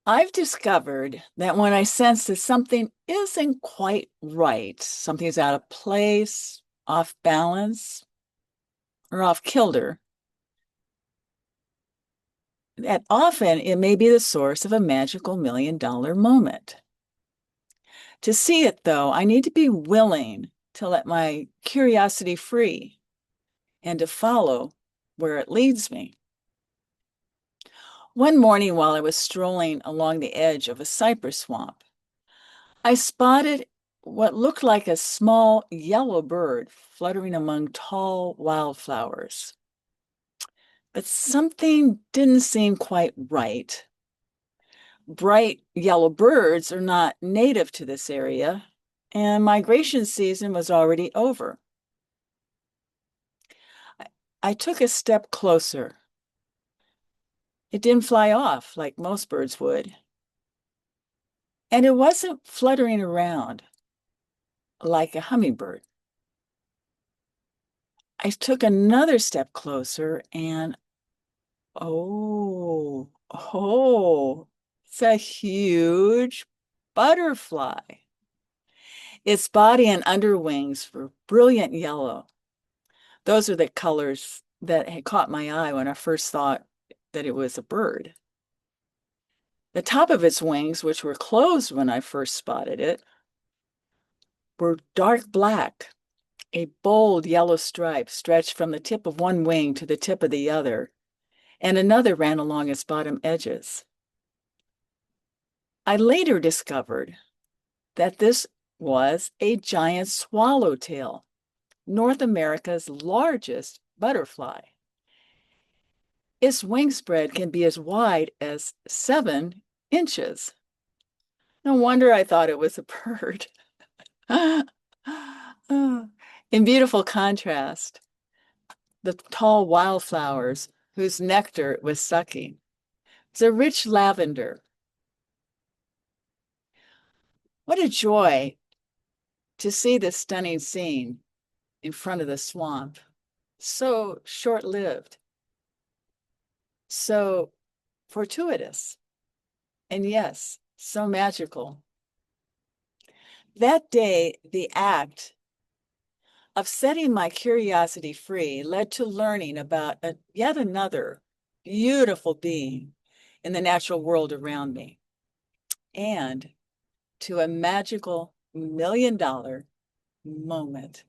I've discovered that when I sense that something isn't quite right, something's out of place, off balance, or off kilter, that often it may be the source of a magical $1 million moment. To see it, though, I need to be willing to let my curiosity free and to follow where it leads me. One morning while I was strolling along the edge of a cypress swamp, I spotted what looked like a small yellow bird fluttering among tall wildflowers. But something didn't seem quite right. Bright yellow birds are not native to this area, and migration season was already over. I, I took a step closer. It didn't fly off like most birds would, and it wasn't fluttering around like a hummingbird. I took another step closer and it's a huge butterfly. Its body and underwings were brilliant yellow. Those are the colors that had caught my eye when I first thought that it was a bird. The top of its wings, which were closed when I first spotted it, were dark black. A bold yellow stripe stretched from the tip of one wing to the tip of the other, and another ran along its bottom edges. I later discovered that this was a giant swallowtail, North America's largest butterfly. Its wingspread can be as wide as 7 inches. No wonder I thought it was a bird. In beautiful contrast, the tall wildflowers whose nectar it was sucking. It's a rich lavender. What a joy to see this stunning scene in front of the swamp. So short-lived, so fortuitous, and yes, so magical. That day, the act of setting my curiosity free led to learning about yet another beautiful being in the natural world around me and to a magical $1 million moment.